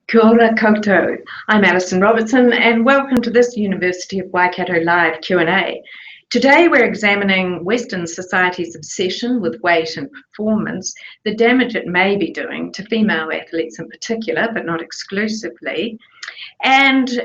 Kia ora koutou. I'm Alison Robertson and welcome to this University of Waikato Live Q&A. Today we're examining Western society's obsession with weight and performance, the damage it may be doing to female athletes in particular, but not exclusively, and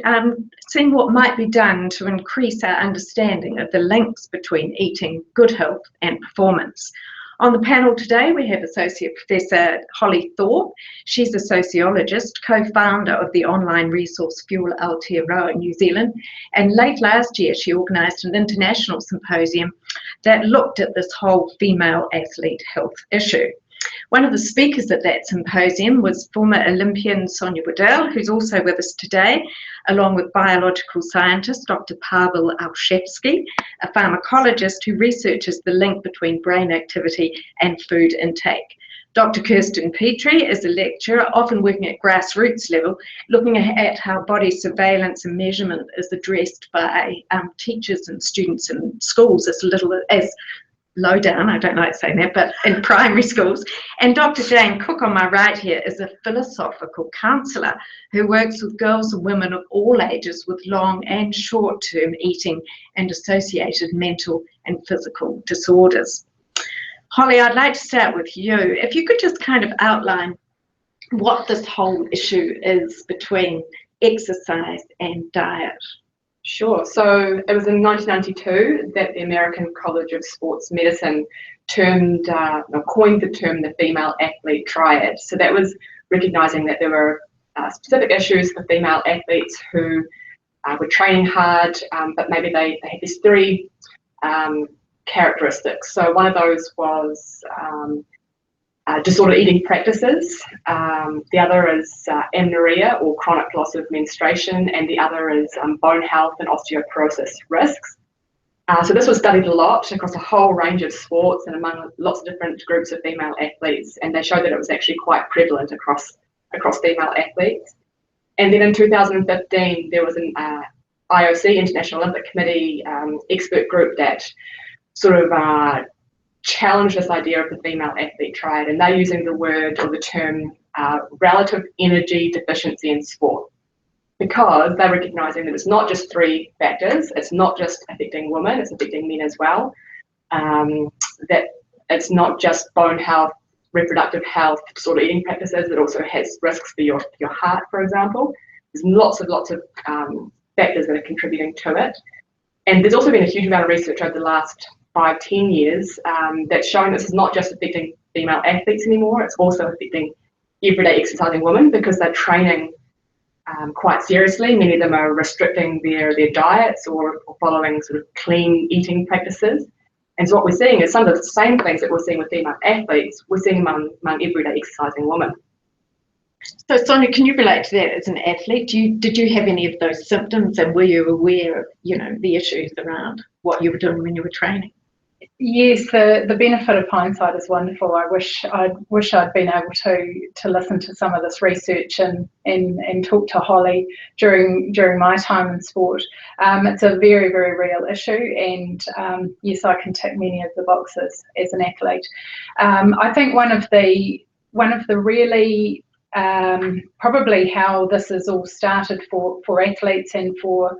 seeing what might be done to increase our understanding of the links between eating, good health and performance. On the panel today, we have Associate Professor Holly Thorpe. She's a sociologist, co-founder of the online resource Fuel Aotearoa in New Zealand. And late last year, she organised an international symposium that looked at this whole female athlete health issue. One of the speakers at that symposium was former Olympian Sonia Waddell, who's also with us today, along with biological scientist Dr. Pavel Alshevsky, a pharmacologist who researches the link between brain activity and food intake. Dr. Kirsten Petrie is a lecturer, often working at grassroots level, looking at how body surveillance and measurement is addressed by teachers and students in schools as low down, I don't like saying that, but in primary schools. And Dr. Jane Cook on my right here is a philosophical counsellor who works with girls and women of all ages with long and short-term eating and associated mental and physical disorders. Holly, I'd like to start with you. If you could just kind of outline what this whole issue is between exercise and diet. Sure. So it was in 1992 that the American College of Sports Medicine coined the term the female athlete triad. So that was recognising that there were specific issues for female athletes who were training hard, but maybe they had these three characteristics. So one of those was disordered eating practices, the other is amenorrhea or chronic loss of menstruation, and the other is bone health and osteoporosis risks. So this was studied a lot across a whole range of sports and among lots of different groups of female athletes, and they showed that it was actually quite prevalent across female athletes. And then in 2015 there was an IOC, International Olympic Committee expert group that sort of challenge this idea of the female athlete triad, and they're using the word or the term relative energy deficiency in sport, because they're recognizing that it's not just three factors, it's not just affecting women, it's affecting men as well, that it's not just bone health, reproductive health, disordered eating practices, it also has risks for your heart, for example. There's lots of factors that are contributing to it. And there's also been a huge amount of research over the last 5-10 years that's showing this is not just affecting female athletes anymore, it's also affecting everyday exercising women because they're training quite seriously. Many of them are restricting their diets or following sort of clean eating practices. And so what we're seeing is some of the same things that we're seeing with female athletes, we're seeing among everyday exercising women. So Sonia, can you relate to that as an athlete? Did you have any of those symptoms, and were you aware of the issues around what you were doing when you were training? Yes, the benefit of hindsight is wonderful. I wish I'd been able to listen to some of this research and talk to Holly during my time in sport. It's a very, very real issue, and yes, I can tick many of the boxes as an athlete. I think one of the really probably how this has all started for athletes and for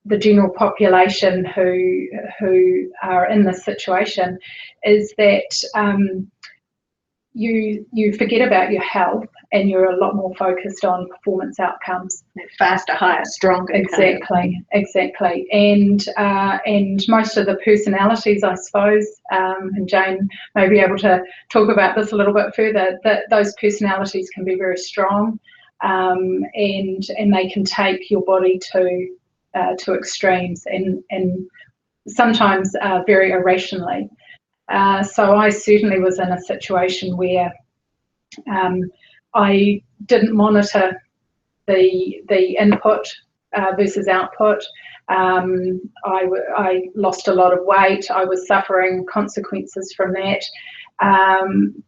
the general population who are in this situation is that you forget about your health and you're a lot more focused on performance outcomes. Faster, higher, stronger. Exactly. And most of the personalities, I suppose, and Jane may be able to talk about this a little bit further, that those personalities can be very strong, and they can take your body to extremes and sometimes very irrationally. So I certainly was in a situation where I didn't monitor the input versus output. I lost a lot of weight. I was suffering consequences from that,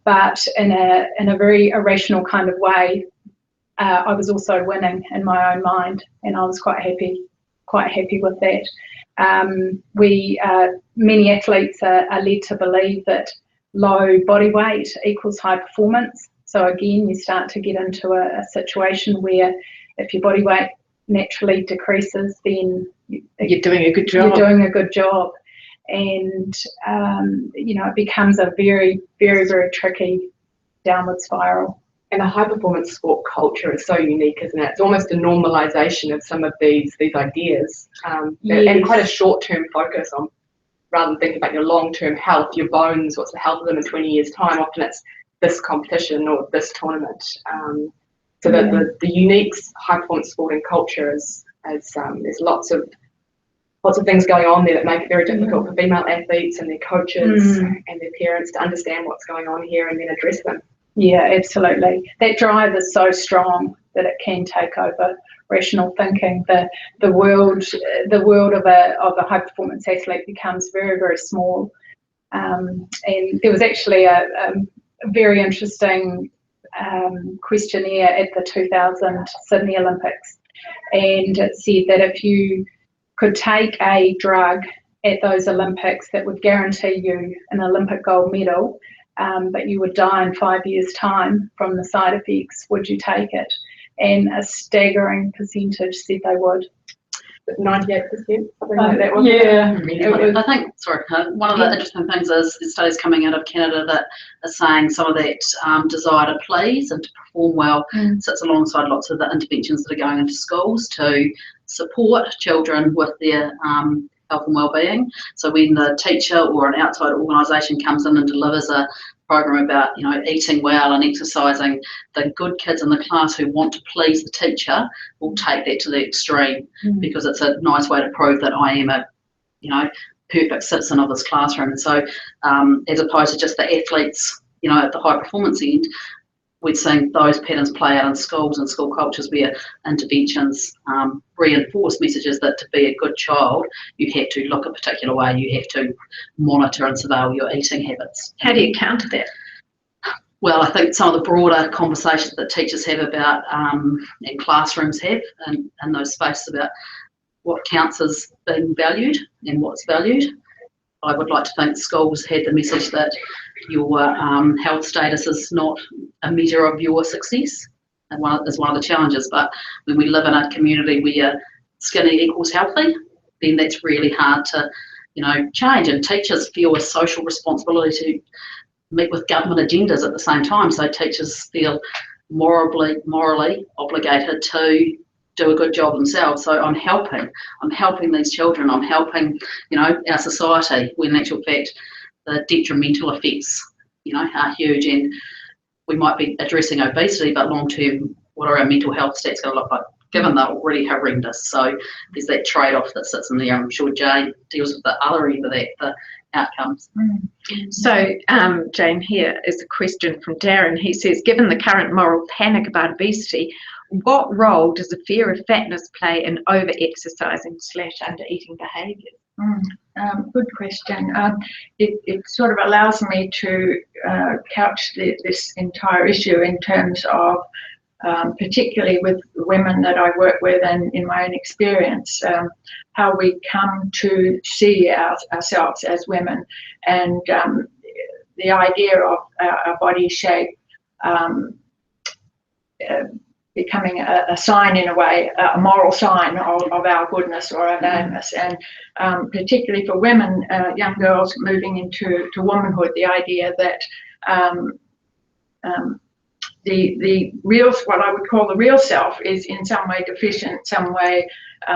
but in a very irrational kind of way. I was also winning in my own mind, and I was quite happy with that. Many athletes are led to believe that low body weight equals high performance. So again, you start to get into a situation where if your body weight naturally decreases, then you're doing a good job. You're doing a good job. And, it becomes a very, very, very tricky downward spiral. And a high-performance sport culture is so unique, isn't it? It's almost a normalisation of some of these ideas, Yes. and quite a short-term focus on, rather than thinking about your long-term health, your bones, what's the health of them in 20 years' time. Often it's this competition or this tournament. So that the unique high-performance sporting culture is there's lots of things going on there that make it very difficult for female athletes and their coaches and their parents to understand what's going on here and then address them. Yeah, absolutely. That drive is so strong that it can take over rational thinking. The world of a high performance athlete becomes very, very small. And there was actually a very interesting questionnaire at the 2000 Sydney Olympics, and it said that if you could take a drug at those Olympics that would guarantee you an Olympic gold medal, but you would die in 5 years' time from the side effects, would you take it? And a staggering percentage said they would. 98%, something like that. Yeah. I think, one of the interesting things is studies coming out of Canada that are saying some of that desire to please and to perform well sits alongside lots of the interventions that are going into schools to support children with their health and well-being. So when the teacher or an outside organisation comes in and delivers a program about eating well and exercising, the good kids in the class who want to please the teacher will take that to the extreme because it's a nice way to prove that I am a perfect citizen of this classroom. And so as opposed to just the athletes at the high performance end, we're seeing those patterns play out in schools and school cultures where interventions reinforce messages that to be a good child, you have to look a particular way, you have to monitor and surveil your eating habits. How do you counter that? Well, I think some of the broader conversations that teachers have about and classrooms have in those spaces about what counts as being valued and what's valued. I would like to think schools had the message that your health status is not a measure of your success, and is one of the challenges. But when we live in a community where skinny equals healthy, then that's really hard to change. And teachers feel a social responsibility to meet with government agendas at the same time. So teachers feel morally obligated to do a good job themselves. So I'm helping these children, I'm helping, our society, when in actual fact the detrimental effects, are huge. And we might be addressing obesity, but long term, what are our mental health stats going to look like, given they're already horrendous? So there's that trade-off that sits in there. I'm sure Jane deals with the other end of that, the outcomes. So, Jane, here is a question from Darren. He says, given the current moral panic about obesity, what role does the fear of fatness play in over-exercising / under-eating behaviours? Good question. It sort of allows me to couch this entire issue in terms of, particularly with women that I work with and in my own experience, how we come to see ourselves as women, and the idea of our body shape becoming a sign, in a way, a moral sign of our goodness or our badness. And particularly for women, young girls moving into womanhood, the idea that the real, what I would call the real self, is in some way deficient, some way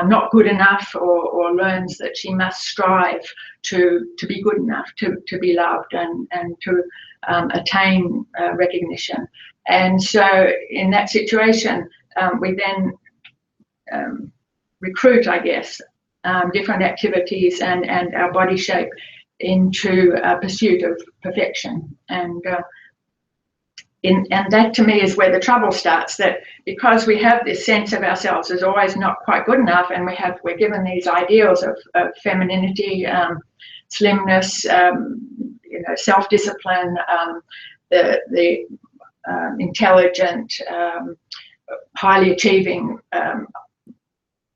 not good enough, or learns that she must strive to be good enough, to be loved and to attain recognition. And so in that situation, we then recruit, I guess, different activities and our body shape into a pursuit of perfection. And that to me is where the trouble starts, that because we have this sense of ourselves as always not quite good enough, and we're given these ideals of femininity, slimness, self-discipline, the intelligent, highly achieving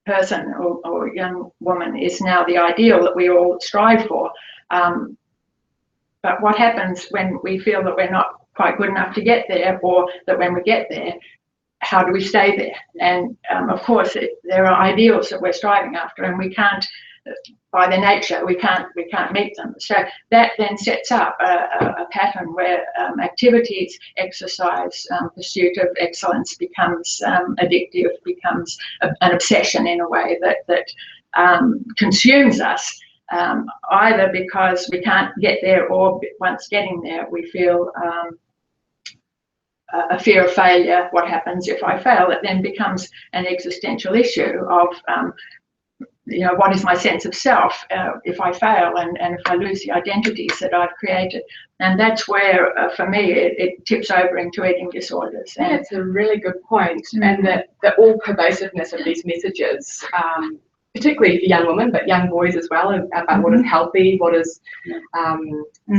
person or young woman is now the ideal that we all strive for. But what happens when we feel that we're not quite good enough to get there, or that when we get there, how do we stay there? And of course, there are ideals that we're striving after, and we can't, by their nature, we can't meet them. So that then sets up a pattern where activities, exercise, pursuit of excellence becomes addictive, becomes an obsession in a way that consumes us, either because we can't get there, or once getting there, we feel a fear of failure. What happens if I fail? It then becomes an existential issue of, what is my sense of self if I fail, and if I lose the identities that I've created? And that's where, for me, it tips over into eating disorders. And that's a really good point. And the all-pervasiveness of these messages, particularly for young women, but young boys as well, about what is healthy, what is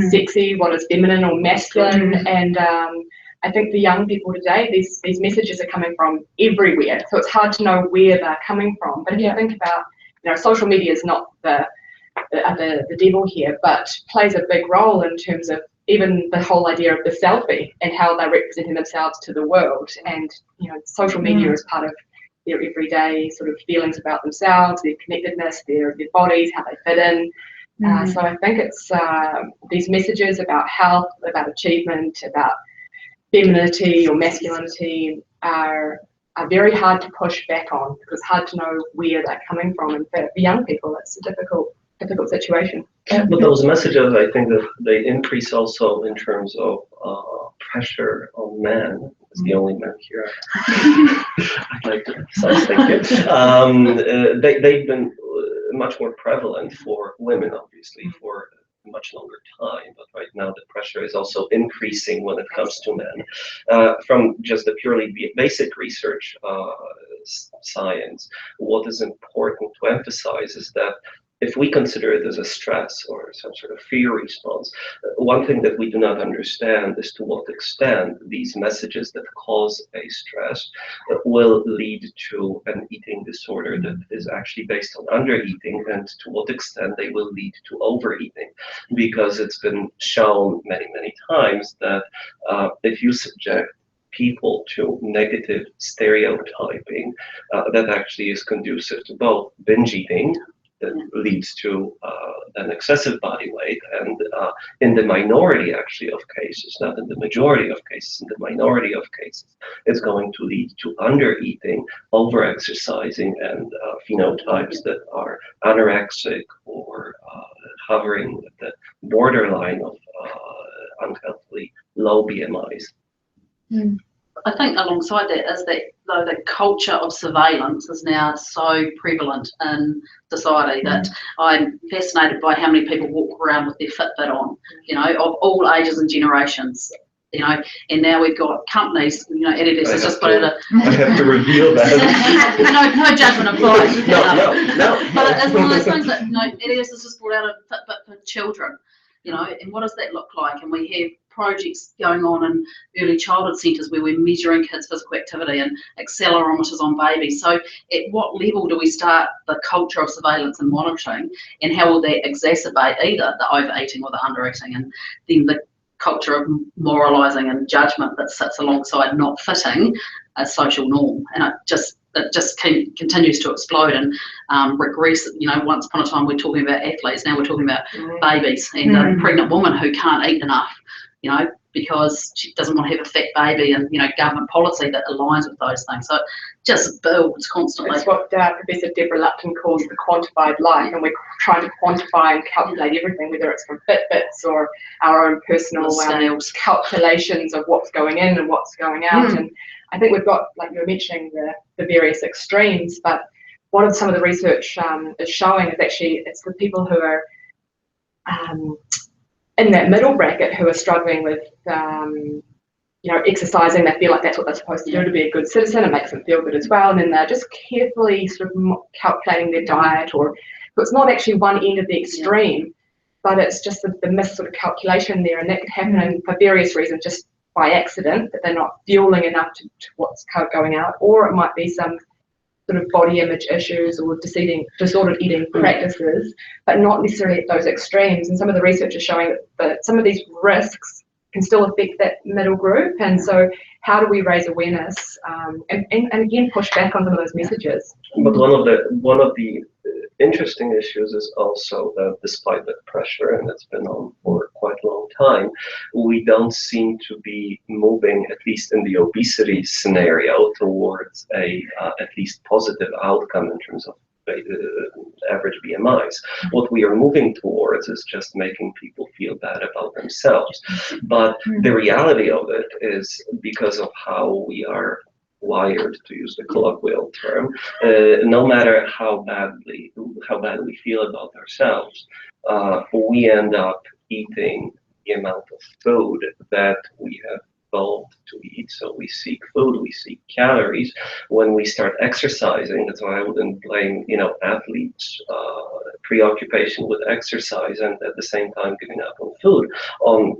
sexy, what is feminine or masculine. And I think for young people today, these messages are coming from everywhere. So it's hard to know where they're coming from. But if you think about, social media is not the devil here, but plays a big role in terms of even the whole idea of the selfie and how they're representing themselves to the world. And, social media is part of their everyday sort of feelings about themselves, their connectedness, their bodies, how they fit in. So I think it's these messages about health, about achievement, about femininity or masculinity are very hard to push back on, because it's hard to know where they're coming from. And for young people, it's a difficult situation. But those messages, I think that they increase also in terms of pressure on men. As the only man here, I'd like to emphasize, thank you. They've been much more prevalent for women, obviously, for a much longer time, but right now the pressure is also increasing when it comes to men. From just the purely basic research science, what is important to emphasize is that if we consider it as a stress or some sort of fear response, one thing that we do not understand is to what extent these messages that cause a stress will lead to an eating disorder that is actually based on undereating, and to what extent they will lead to overeating. Because it's been shown many, many times that if you subject people to negative stereotyping, that actually is conducive to both binge eating, that leads to an excessive body weight, and in the minority actually of cases, not in the majority of cases, in the minority of cases, it's going to lead to undereating, overexercising, and phenotypes that are anorexic or hovering at the borderline of unhealthily low BMIs. I think alongside that is that, though, the culture of surveillance is now so prevalent in society that I'm fascinated by how many people walk around with their Fitbit on, of all ages and generations. And now we've got companies, Adidas has just put out I have to reveal that. no judgment applied. No. But it's one of those things that, Adidas has just brought out a Fitbit for children, and what does that look like? And we have projects going on in early childhood centres where we're measuring kids' physical activity and accelerometers on babies. So at what level do we start the culture of surveillance and monitoring, and how will that exacerbate either the overeating or the undereating, and then the culture of moralising and judgment that sits alongside not fitting a social norm? And it just continues to explode and regress. Once upon a time we're talking about athletes, now we're talking about babies and a pregnant woman who can't eat enough, because she doesn't want to have a fat baby, and government policy that aligns with those things. So it just builds constantly. It's what Professor Deborah Lupton calls the quantified life, and we're trying to quantify and calculate everything, whether it's from Fitbits or our own personal calculations of what's going in and what's going out. And I think we've got, like you were mentioning, the various extremes, but what some of the research is showing is actually it's the people who are in that middle bracket who are struggling with exercising. They feel like that's what they're supposed to do to be a good citizen. It makes them feel good as well, and then they're just carefully sort of calculating their diet, so it's not actually one end of the extreme, but it's just the missed sort of calculation there, and that could happen for various reasons, just by accident, that they're not fueling enough to what's going out, or it might be some sort of body image issues or disordered eating practices, but not necessarily at those extremes. And some of the research is showing that some of these risks can still affect that middle group. And so how do we raise awareness and again push back on some of those messages? But one of the interesting issues is also that despite that pressure, and it's been on for quite a long time, we don't seem to be moving, at least in the obesity scenario, towards a at least positive outcome in terms of average BMIs. What we are moving towards is just making people feel bad about themselves. But the reality of it is, because of how we are wired, to use the colloquial term, no matter how bad we feel about ourselves, we end up eating the amount of food that we have evolved to eat. So we seek food, we seek calories. When we start exercising, that's why I wouldn't blame, athletes' preoccupation with exercise and at the same time giving up on food, on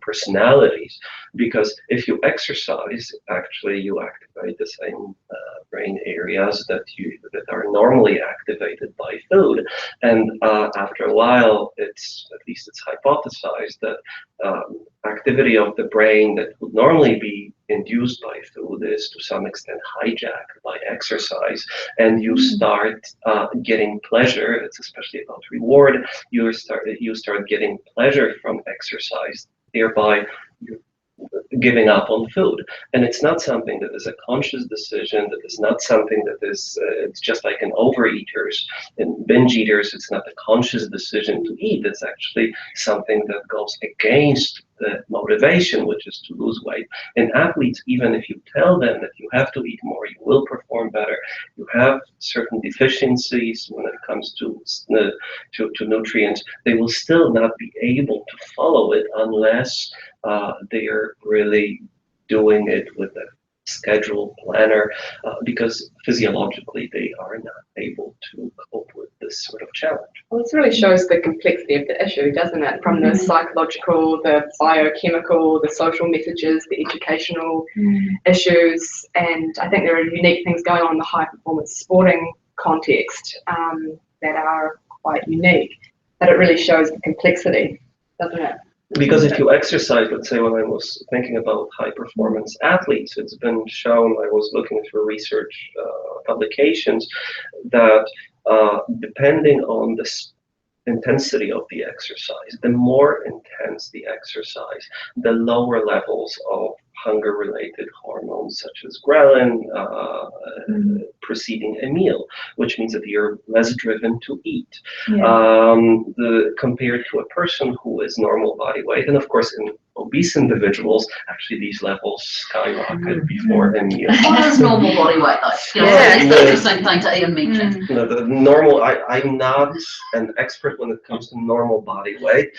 personalities, because if you exercise, actually you activate the same brain areas that are normally activated by food, and after a while, at least it's hypothesized that activity of the brain that would normally be induced by food is to some extent hijacked by exercise, and you start getting pleasure. It's especially about reward. You start getting pleasure from exercise, thereby you're giving up on food. And it's not something that is a conscious decision. That is not something that is it's just like in overeaters and binge eaters. It's not a conscious decision to eat. It's actually something that goes against the motivation, which is to lose weight. In athletes, even if you tell them that you have to eat more, you will perform better. You have certain deficiencies when it comes to nutrients. They will still not be able to follow it unless they are really doing it with a schedule planner, because physiologically they are not able to cope with this sort of challenge. Well, this really shows the complexity of the issue, doesn't it? From the psychological, the biochemical, the social messages, the educational issues, and I think there are unique things going on in the high performance sporting context that are quite unique, but it really shows the complexity, doesn't it? Because if you exercise, let's say when I was thinking about high performance athletes, it's been shown, I was looking through research publications, that depending on the intensity of the exercise, the more intense the exercise, the lower levels of hunger-related hormones such as ghrelin preceding a meal, which means that you're less driven to eat, compared to a person who is normal body weight. And of course, in obese individuals, actually these levels skyrocket before a meal. What is normal body weight though? It's the interesting thing to Ian mention. The normal, I'm not an expert when it comes to normal body weight.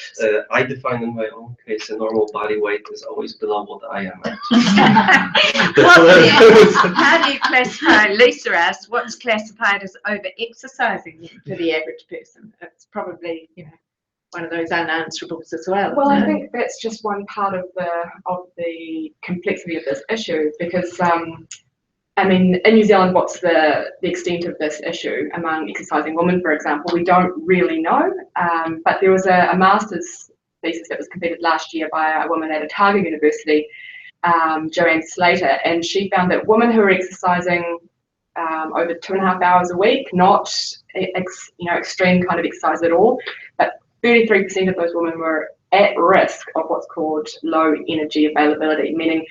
I define in my own case a normal body weight is always below what I am at. How do you classify, Lisa asked, what's classified as over-exercising for the average person? It's probably, one of those unanswerables as well. Well, I think that's just one part of the complexity of this issue, because I mean, in New Zealand, what's the extent of this issue among exercising women, for example? We don't really know, but there was a master's thesis that was completed last year by a woman at Otago University, Joanne Slater, and she found that women who are exercising over 2.5 hours a week, not extreme kind of exercise at all, but 33% of those women were at risk of what's called low energy availability, meaning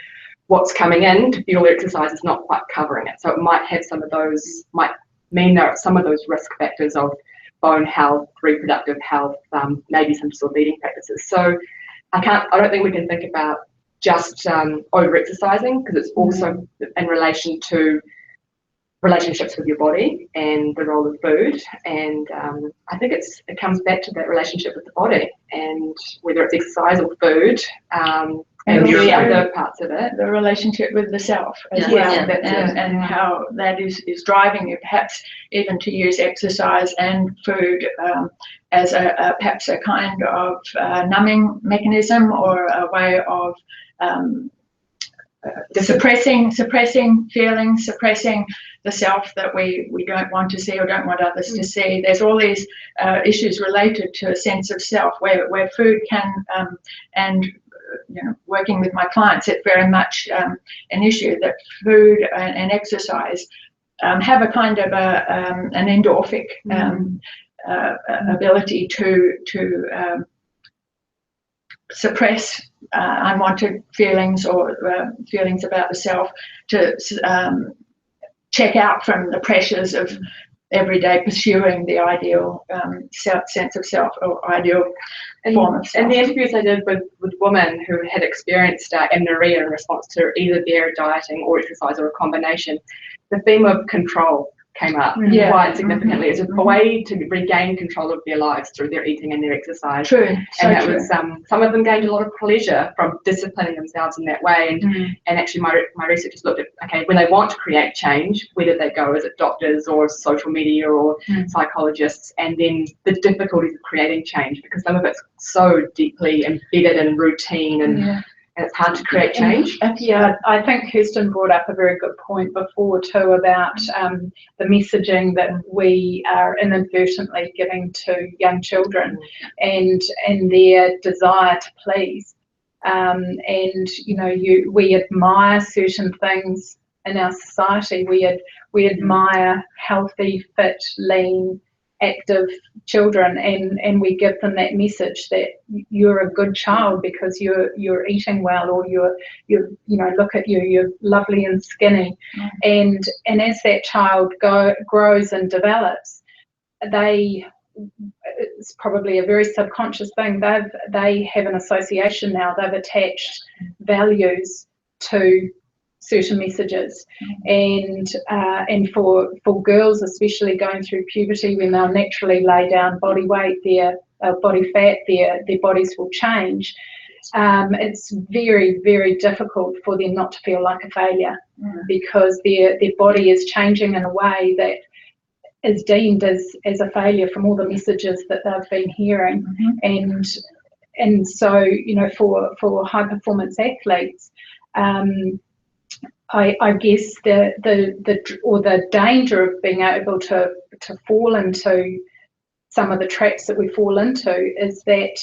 what's coming in to fuel their exercise is not quite covering it. So it might have mean there are some of those risk factors of bone health, reproductive health, maybe some sort of eating practices. So I don't think we can think about just over-exercising, because it's also in relation to relationships with your body and the role of food, and I think it comes back to that relationship with the body, and whether it's exercise or food, and the other parts of it. The relationship with the self as well, and how that is driving you, perhaps even to use exercise and food as perhaps a kind of numbing mechanism, or a way of suppressing feelings, suppressing the self that we don't want to see or don't want others to see. There's all these issues related to a sense of self, where food can and working with my clients, it's very much an issue that food and exercise have a kind of an endorphic ability to suppress unwanted feelings or feelings about the self, to check out from the pressures of every day pursuing the ideal sense of self or ideal form of self. And the interviews I did with women who had experienced amenorrhea in response to either their dieting or exercise or a combination, the theme of control came up quite significantly. It's a way to regain control of their lives through their eating and their exercise. True. And that was some of them gained a lot of pleasure from disciplining themselves in that way. And actually my research has looked at, okay, when they want to create change, where did they go? Is it doctors or social media or psychologists? And then the difficulties of creating change, because some of it's so deeply embedded in routine and it's hard to create change. Yeah, I think Kirsten brought up a very good point before too about the messaging that we are inadvertently giving to young children and their desire to please. And we admire certain things in our society. We admire healthy, fit, lean, active children, and we give them that message that you're a good child because you're eating well, or you're look at you're lovely and skinny, and as that child grows and develops, it's probably a very subconscious thing. They have an association now. They've attached values to certain messages, and for girls, especially going through puberty, when they'll naturally lay down body weight, their body fat, their bodies will change. It's very, very difficult for them not to feel like a failure, because their body is changing in a way that is deemed as a failure from all the messages that they've been hearing. And so for high performance athletes, I guess the danger of being able to fall into some of the traps that we fall into is that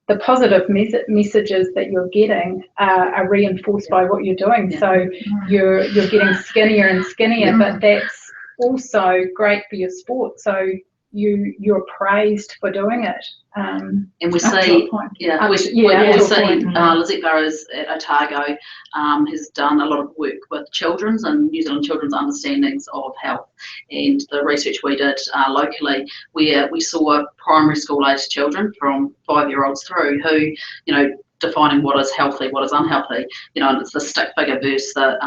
the positive messages that you're getting are reinforced by what you're doing. So you're getting skinnier and skinnier, but that's also great for your sport. So you're praised for doing it. And we see, Lizette Burrows at Otago has done a lot of work with children's and New Zealand children's understandings of health. And the research we did locally, where we saw primary school aged children from 5-year-olds through who, defining what is healthy, what is unhealthy, and it's the stick figure versus the,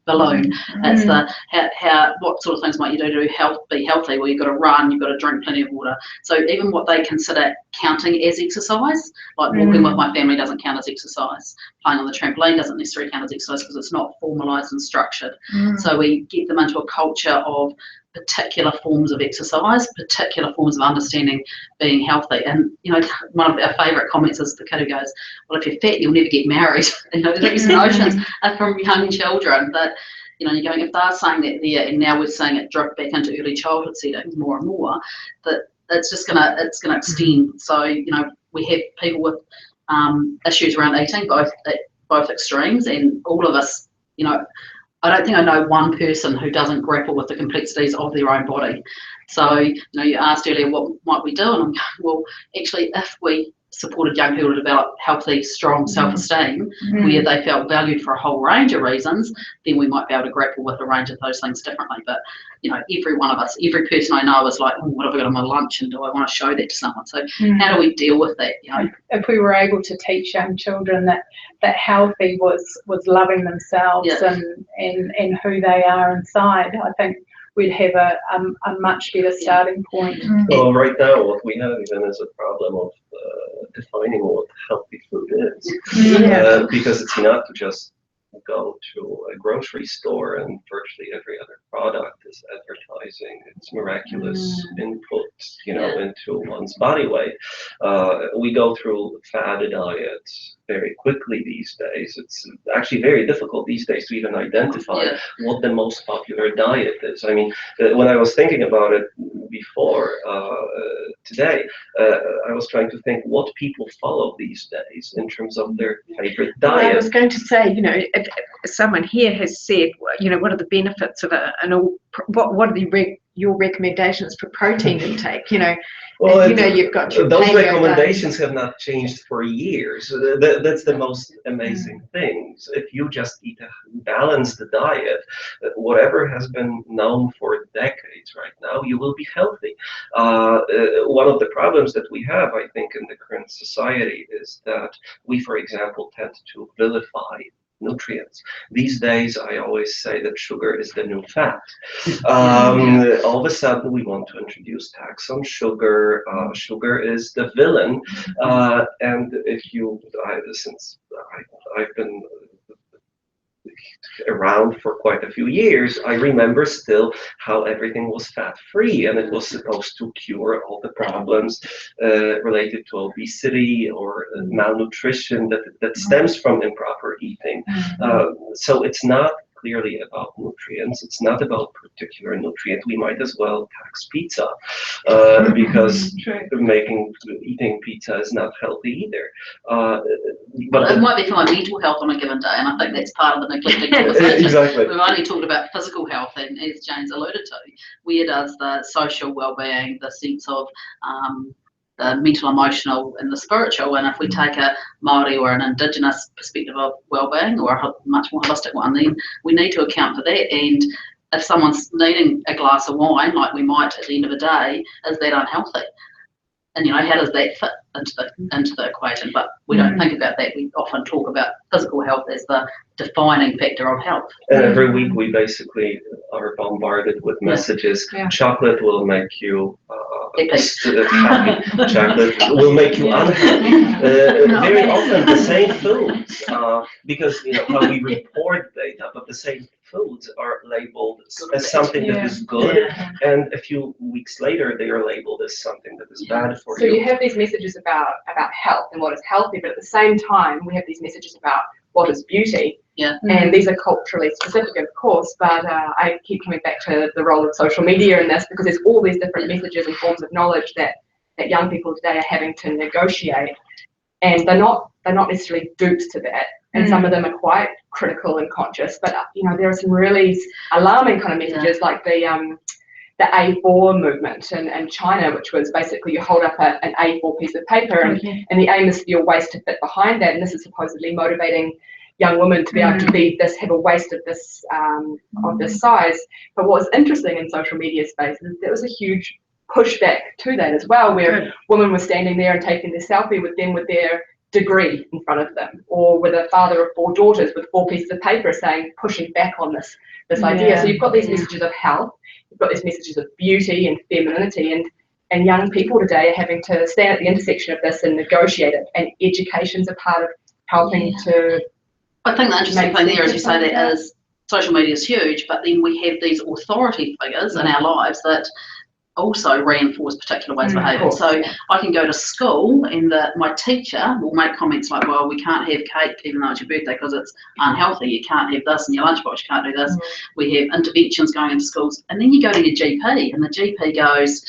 balloon. It's the how what sort of things might you do to be healthy? Well, you've got to run, you've got to drink plenty of water. So even what they consider counting as exercise, like walking with my family doesn't count as exercise. Playing on the trampoline doesn't necessarily count as exercise because it's not formalised and structured. So we get them into a culture of particular forms of exercise, particular forms of understanding being healthy. And one of our favourite comments is the kid who goes, well, if you're fat you'll never get married. These notions are from young children that you're going, if they're saying that there, and now we're seeing it drift back into early childhood settings more and more, that it's just gonna extend. So we have people with issues around eating, both extremes, and all of us, I don't think I know one person who doesn't grapple with the complexities of their own body. So, you asked earlier, what might we do? And I'm going, well, actually, if we supported young people to develop healthy, strong self-esteem, where they felt valued for a whole range of reasons, then we might be able to grapple with a range of those things differently. But, every one of us, every person I know is like, what have I got on my lunch, and do I want to show that to someone? So how do we deal with that? If we were able to teach young children that healthy was loving themselves and who they are inside, I think we'd have a much better starting point. Well, right now what we have even is a problem of defining what healthy food is, because it's not to just go to a grocery store and virtually every other product is advertising its miraculous input, into one's body weight. We go through fad diets, very quickly these days. It's actually very difficult these days to even identify what the most popular diet is. I mean, when I was thinking about it before today, I was trying to think what people follow these days in terms of their favorite diet. Well, I was going to say, if someone here has said, what are the benefits of what are your recommendations for protein intake? Well, you've got your those recommendations have not changed for years. That's the most amazing thing. If you just eat a balanced diet, whatever has been known for decades right now, you will be healthy. One of the problems that we have, I think, in the current society is that we, for example, tend to vilify nutrients. These days, I always say that sugar is the new fat. All of a sudden, we want to introduce tax on sugar. Sugar is the villain. And since I've been around for quite a few years, I remember still how everything was fat-free, and it was supposed to cure all the problems related to obesity or malnutrition that stems from improper eating. So it's not clearly about nutrients. It's not about particular nutrient. We might as well tax pizza because eating pizza is not healthy either. But it might be for my mental health on a given day, and I think that's part of the neglected conversation. Exactly. We've only talked about physical health, and as Jane's alluded to, where does the social well-being, the sense of the mental, emotional, and the spiritual, and if we take a Māori or an Indigenous perspective of well-being, or a much more holistic one, then we need to account for that. And if someone's needing a glass of wine, like we might at the end of the day, is that unhealthy? And how does that fit into the equation? But we don't think about that. We often talk about physical health as the defining factor of health. And every week we basically are bombarded with messages. Chocolate will make you happy. Chocolate will make you unhappy. Very often the same foods, because how we report data, but the same foods are labeled as something that is good, and a few weeks later they are labeled as something that is bad for you. So you have these messages about health and what is healthy, but at the same time we have these messages about what is beauty. And these are culturally specific, of course, but I keep coming back to the role of social media in this, because there's all these different messages and forms of knowledge that young people today are having to negotiate, and they're not necessarily dupes to that. And some of them are quite critical and conscious, but there are some really alarming kind of messages, like the A4 movement in China, which was basically you hold up an A4 piece of paper, and the aim is for your waist to fit behind that, and this is supposedly motivating young women to be able to have a waist of this size. But what was interesting in social media space is there was a huge pushback to that as well, where women were standing there and taking their selfie with their degree in front of them, or with a father of 4 daughters with 4 pieces of paper pushing back on this idea. So you've got these messages of health, you've got these messages of beauty and femininity, and young people today are having to stand at the intersection of this and negotiate it, and education's a part of helping to. I think the interesting thing there, as you say, that is social media is huge, but then we have these authority figures in our lives that also reinforce particular ways of behaving. So I can go to school and my teacher will make comments like, well, we can't have cake even though it's your birthday because it's unhealthy. You can't have this in your lunchbox. You can't do this. We have interventions going into schools. And then you go to your GP and the GP goes,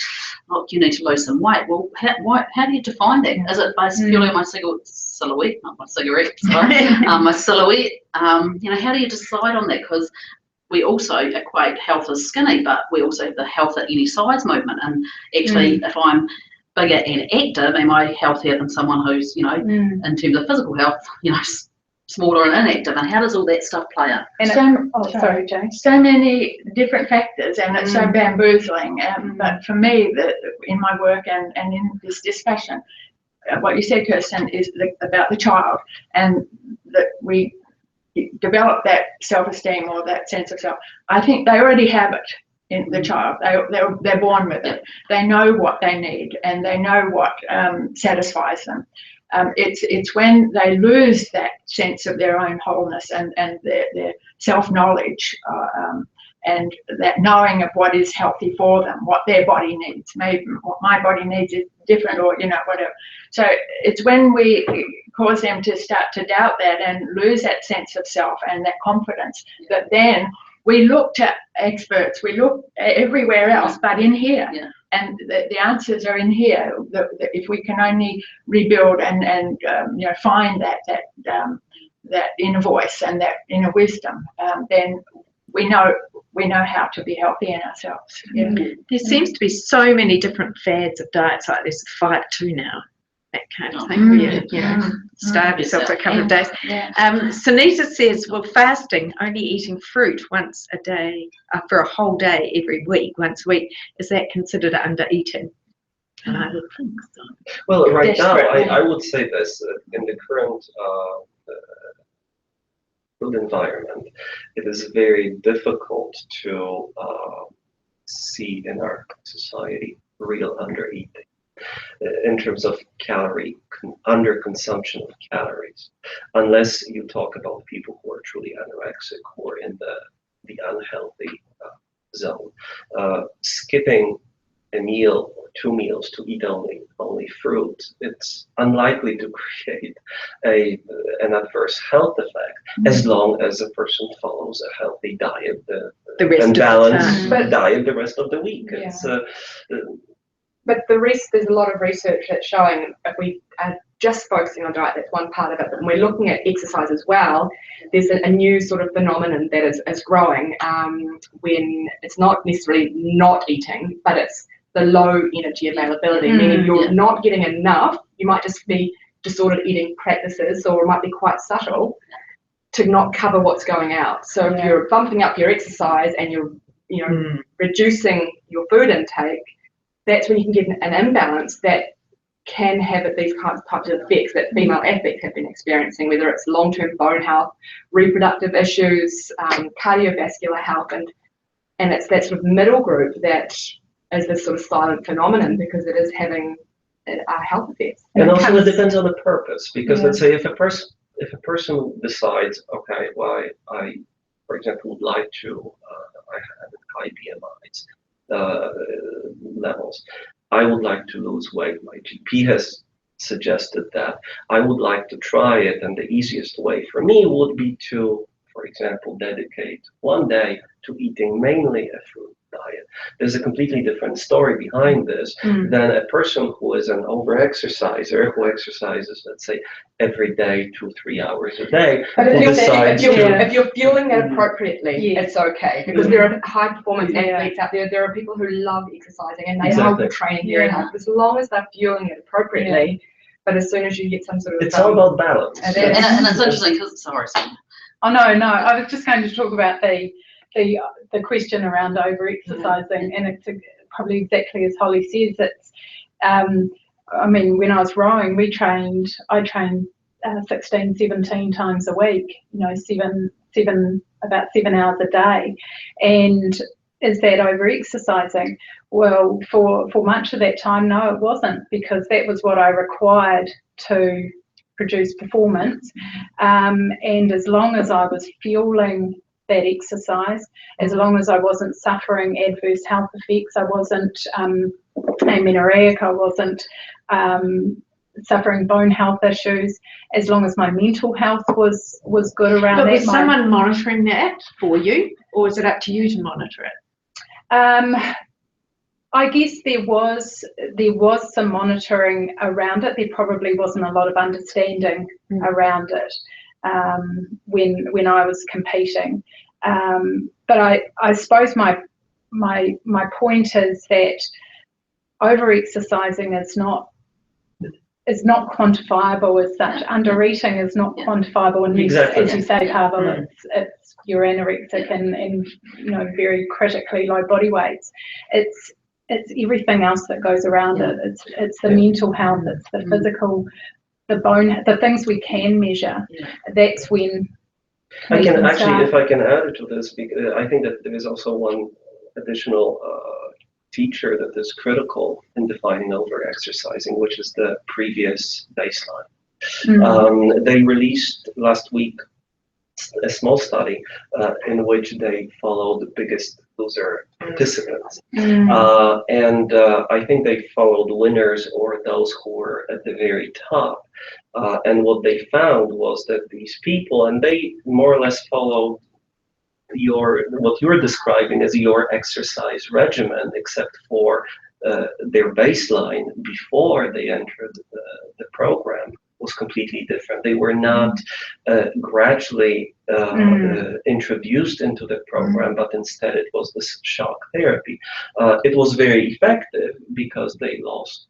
look, you need to lose some weight. Well, how do you define that? Is it based purely on my silhouette, not my cigarette, sorry, my silhouette? How do you decide on that? Because we also equate health as skinny, but we also have the health at any size movement. And actually, if I'm bigger and active, am I healthier than someone who's, in terms of physical health, smaller and inactive? And how does all that stuff play out? And sorry, Jane. So many different factors, and it's so bamboozling. But for me, in my work and in this discussion, what you said, Kirsten, is about the child, and that we develop that self-esteem or that sense of self. I think they already have it in the child. They're born with it. They know what they need, and they know what satisfies them. It's when they lose that sense of their own wholeness and their self-knowledge and that knowing of what is healthy for them, what their body needs. Maybe what my body needs is different, or whatever. So it's when we cause them to start to doubt that and lose that sense of self and that confidence, that then we look to experts, we look everywhere else but in here. Yeah. And the answers are in here. If we can only rebuild and find that inner voice and that inner wisdom, then we know how to be healthy in ourselves. Yeah. There seems to be so many different fads of diets like this, 5-2 now, that kind of thing. Starve yourself for a couple of days. Yeah. Sunita says, well, fasting, only eating fruit once a day, for a whole day every week, once a week, is that considered under eating? And I would think so. Well, right now, I would say this, in the current food environment, it is very difficult to see in our society real undereating in terms of underconsumption of calories, unless you talk about people who are truly anorexic or in the unhealthy zone. Skipping a meal or 2 meals to eat only fruit, it's unlikely to create an adverse health effect as long as a person follows a healthy diet and balanced diet the rest of the week. Yeah. It's but there's a lot of research that's showing, if we are just focusing on diet, that's one part of it, but when we're looking at exercise as well, there's a new sort of phenomenon that is growing when it's not necessarily not eating, but it's the low energy availability, meaning you're not getting enough. You might just be disordered eating practices, or it might be quite subtle, to not cover what's going out. So if you're bumping up your exercise and you're reducing your food intake, that's when you can get an imbalance that can have these types of effects that female athletes have been experiencing, whether it's long-term bone health, reproductive issues, cardiovascular health, and it's that sort of middle group that is this sort of silent phenomenon, because it is having health effects. And also it depends on the purpose, because let's say if a person decides, okay, well, I for example would like to, I have high BMIs levels, I would like to lose weight. My GP has suggested that I would like to try it, and the easiest way for me would be to, for example, dedicate 1 day to eating mainly a fruit diet. There's a completely different story behind this than a person who is an overexerciser, who exercises, let's say, every day 2-3 hours a day. But if you're fueling that appropriately, it's okay, because there are high performance athletes out there. There are people who love exercising and they love training very hard, as long as they're fueling it appropriately. But as soon as you get some sort of it's all about balance. And it's interesting because Oh no, I was just going to talk about the question around over-exercising, and it's probably exactly as Holly says. It's, I mean, when I was rowing, I trained 16, 17 times a week, about 7 hours a day. And is that over-exercising? Well, for much of that time, no, it wasn't, because that was what I required to produce performance. And as long as I was fueling that exercise, as long as I wasn't suffering adverse health effects, I wasn't amenorrheic, I wasn't suffering bone health issues, as long as my mental health was good around that. But was someone monitoring that for you, or was it up to you to monitor it? I guess there was some monitoring around it. There probably wasn't a lot of understanding around it when I was competing. But I suppose my point is that over-exercising is not quantifiable as such. Under-eating is not quantifiable, and as you say, Pavel, it's you're anorexic and very critically low body weights. It's everything else that goes around it. It's the mental health, it's the physical, the bone, the things we can measure. That's when I can actually, if I can add to this, because I think that there is also one additional feature that is critical in defining over-exercising, which is the previous baseline. They released last week a small study in which they followed the Biggest Loser participants. And I think they followed winners or those who were at the very top. And what they found was that these people, and they more or less followed what you're describing as your exercise regimen, except for their baseline before they entered the program was completely different. They were not gradually introduced into the program, but instead it was this shock therapy. It was very effective because they lost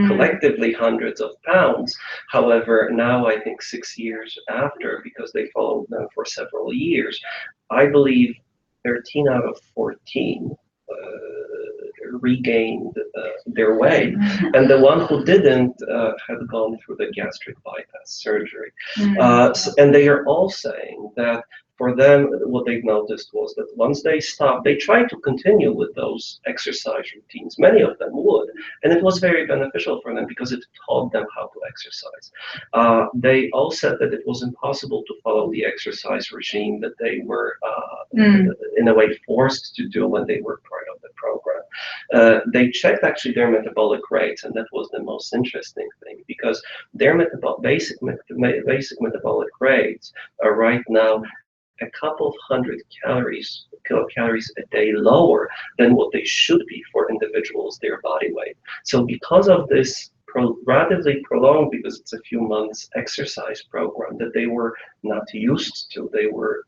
collectively hundreds of pounds. However, now I think 6 years after, because they followed them for several years, I believe 13 out of 14 regained their weight, and the one who didn't had gone through the gastric bypass surgery. And they are all saying that for them, what they've noticed was that once they stopped, they tried to continue with those exercise routines. Many of them would, and it was very beneficial for them because it taught them how to exercise. They all said that it was impossible to follow the exercise regime that they were in a way forced to do when they were part of the program. They checked actually their metabolic rates, and that was the most interesting thing, because their basic metabolic rates are right now a couple of hundred kilocalories a day lower than what they should be for individuals their body weight. So because of this relatively prolonged, because it's a few months exercise program that they were not used to, they were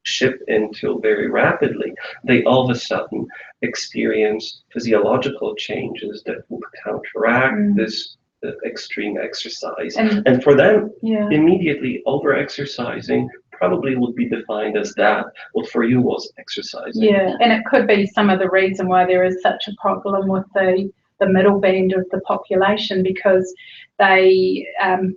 shipped into very rapidly, they all of a sudden experienced physiological changes that would counteract this extreme exercise. And for them, immediately over-exercising probably would be defined as that. What for you was exercising. Yeah, and it could be some of the reason why there is such a problem with the middle band of the population, because they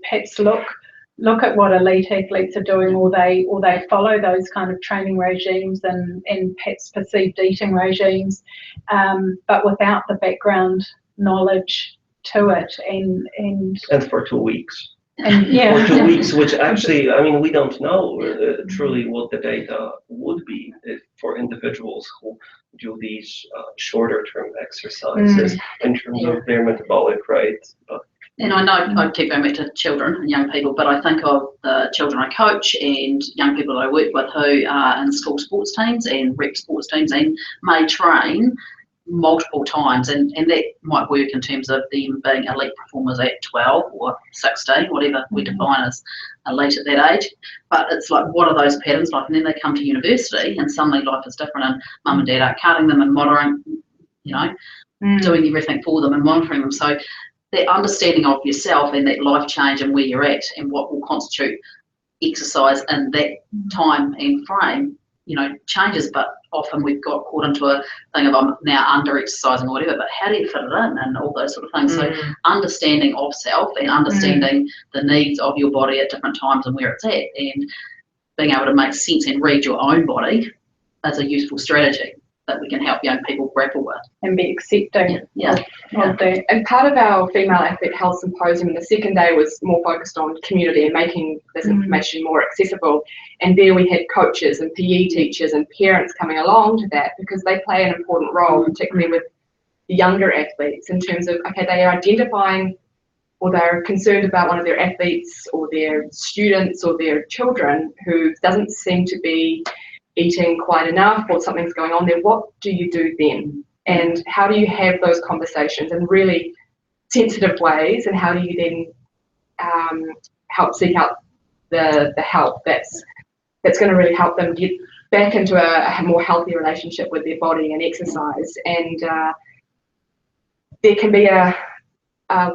perhaps look at what elite athletes are doing, or they follow those kind of training regimes and perhaps perceived eating regimes, but without the background knowledge to it, and for 2 weeks. And for 2 weeks, which actually, I mean, we don't know truly what the data would be for individuals who do these shorter term exercises in terms of their metabolic rate. And I know I keep going back to children and young people, but I think of the children I coach and young people that I work with who are in school sports teams and rec sports teams and may train multiple times, and that might work in terms of them being elite performers at 12 or 16, whatever we define as elite at that age. But it's like, what are those patterns like? And then they come to university and suddenly life is different, and mum and dad are cutting them and monitoring, doing everything for them and monitoring them. So that understanding of yourself and that life change and where you're at and what will constitute exercise in that time and frame, changes. But often we've got caught into a thing of I'm now under exercising or whatever, but how do you fit it in and all those sort of things. So understanding of self and understanding the needs of your body at different times and where it's at, and being able to make sense and read your own body is a useful strategy that we can help young people grapple with. And be accepting of that. And part of our Female Athlete Health Symposium, the second day, was more focused on community and making this information more accessible. And there we had coaches and PE teachers and parents coming along to that, because they play an important role, particularly with the younger athletes, in terms of, okay, they are identifying or they're concerned about one of their athletes or their students or their children who doesn't seem to be eating quite enough, or something's going on there. What do you do then? And how do you have those conversations in really sensitive ways? And how do you then help seek out the help that's going to really help them get back into a more healthy relationship with their body and exercise? And there can be a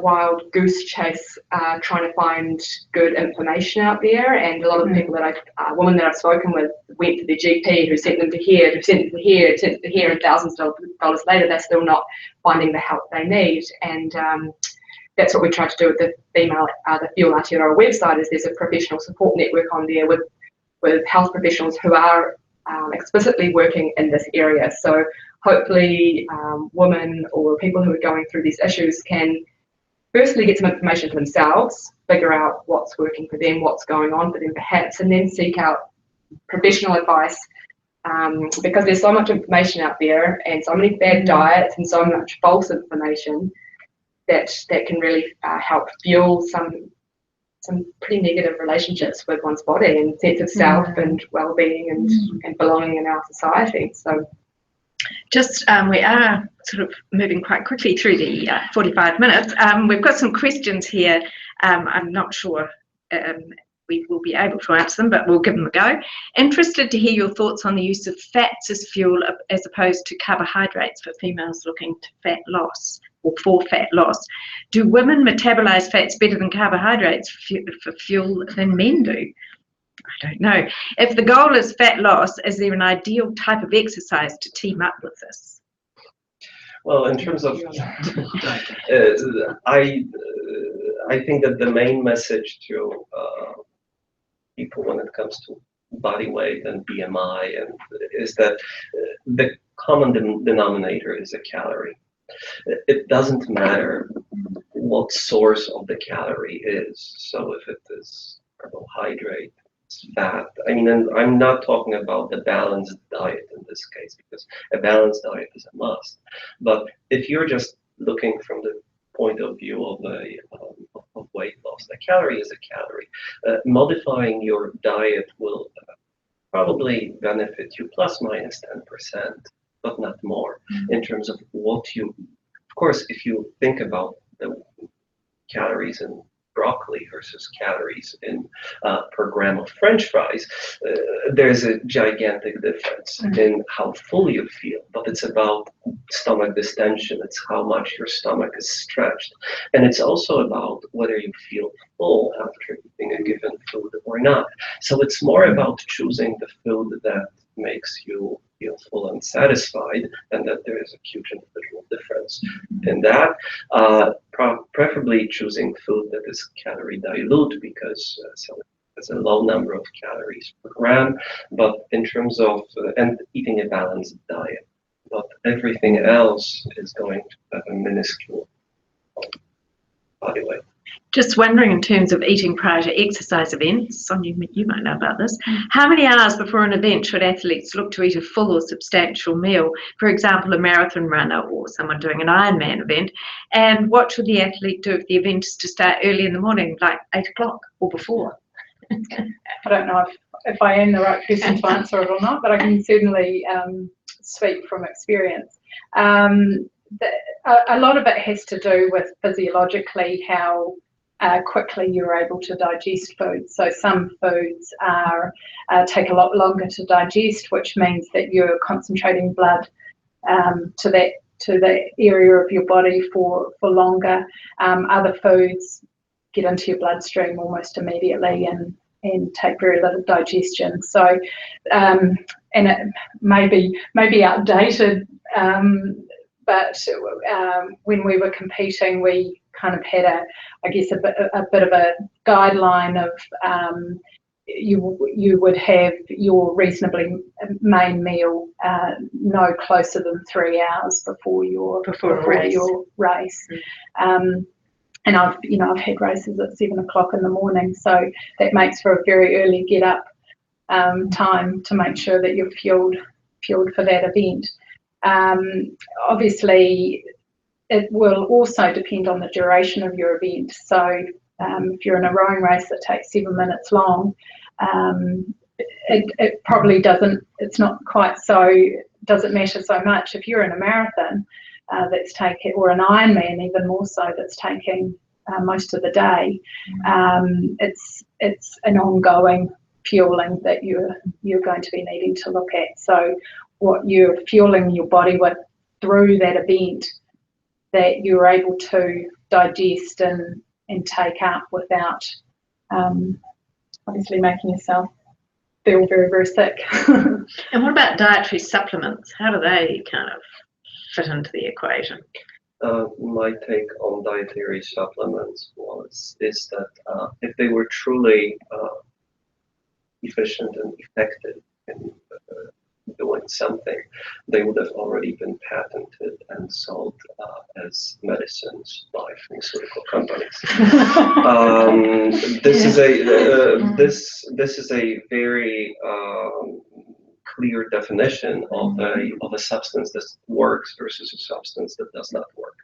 wild goose chase trying to find good information out there, and a lot of the people that women that I've spoken with went to their GP, who sent them to here, who sent them to here, sent them to here, and thousands of dollars later they're still not finding the help they need. And that's what we try to do with the Fuel Aotearoa website. Is there's a professional support network on there with health professionals who are explicitly working in this area. So hopefully women or people who are going through these issues can firstly get some information for themselves, figure out what's working for them, what's going on for them perhaps, and then seek out professional advice, because there's so much information out there and so many bad diets and so much false information that can really help fuel some pretty negative relationships with one's body and sense of self and well-being and belonging in our society. So just we are sort of moving quite quickly through the 45 minutes. We've got some questions here. I'm not sure we will be able to answer them, but we'll give them a go. Interested to hear your thoughts on the use of fats as fuel as opposed to carbohydrates for females looking to fat loss or for fat loss. Do women metabolize fats better than carbohydrates for fuel than men do? I don't know. If the goal is fat loss, is there an ideal type of exercise to team up with this? Well, in terms of, I think that the main message to people when it comes to body weight and BMI is that the common denominator is a calorie. It doesn't matter what source of the calorie is. So if it is carbohydrate, fat. I mean, and I'm not talking about the balanced diet in this case, because a balanced diet is a must. But if you're just looking from the point of view of weight loss, a calorie is a calorie. Modifying your diet will probably benefit you plus minus 10%, but not more, in terms of what you. Of course, if you think about the calories in broccoli versus calories in per gram of French fries, there's a gigantic difference in how full you feel, but it's about stomach distension. It's how much your stomach is stretched. And it's also about whether you feel full after eating a given food or not. So it's more about choosing the food that makes you feel full and satisfied, and that there is a huge individual difference in that. Preferably choosing food that is calorie dilute, because so it's a low number of calories per gram, but in terms of and eating a balanced diet, but everything else is going to have a minuscule body weight. Just wondering, in terms of eating prior to exercise events, Sonia, you might know about this, how many hours before an event should athletes look to eat a full or substantial meal? For example, a marathon runner or someone doing an Ironman event. And what should the athlete do if the event is to start early in the morning, like 8 o'clock or before? I don't know if I am the right person to answer it or not, but I can certainly speak from experience. A lot of it has to do with physiologically how quickly you're able to digest foods. So some foods take a lot longer to digest, which means that you're concentrating blood to that area of your body for longer. Other foods get into your bloodstream almost immediately and take very little digestion. So and it may be outdated, but when we were competing, we kind of had a bit of a guideline of you would have your reasonably main meal no closer than 3 hours before your race. And I've had races at 7 o'clock in the morning, so that makes for a very early get up time to make sure that you're fueled for that event. Obviously, it will also depend on the duration of your event. So if you're in a rowing race that takes 7 minutes long, it probably doesn't matter so much. If you're in a marathon that's taking, or an Ironman even more so, that's taking most of the day, it's an ongoing fueling that you're going to be needing to look at. So what you're fueling your body with through that event, that you're able to digest and take up without obviously making yourself feel very, very sick. And what about dietary supplements? How do they kind of fit into the equation? My take on dietary supplements is that if they were truly efficient and effective in doing something, they would have already been patented and sold as medicines by pharmaceutical companies. This is a very clear definition of a substance that works versus a substance that does not work.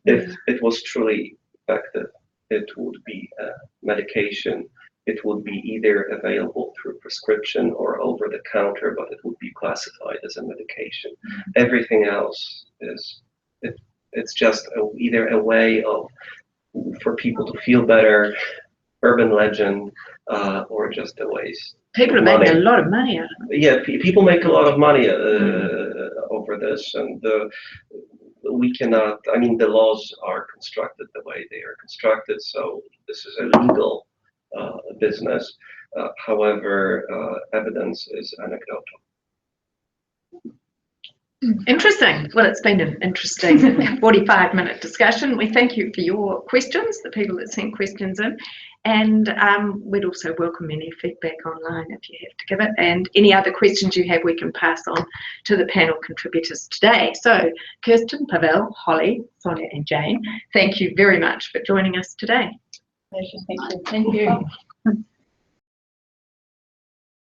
If it was truly effective, it would be a medication. It would be either available through prescription or over the counter, but it would be classified as a medication. Everything else it's just either a way for people to feel better, urban legend, or just a waste. People are making a lot of money out of it. Yeah, people make a lot of money over this, and we cannot. I mean, the laws are constructed the way they are constructed, so this is a legal business. However, evidence is anecdotal. Interesting. Well, it's been an interesting 45-minute discussion. We thank you for your questions, the people that sent questions in, and we'd also welcome any feedback online if you have to give it, and any other questions you have we can pass on to the panel contributors today. So Kirsten, Pavel, Holly, Sonia and Jane, thank you very much for joining us today. Pleasure. Thank you. Thank you.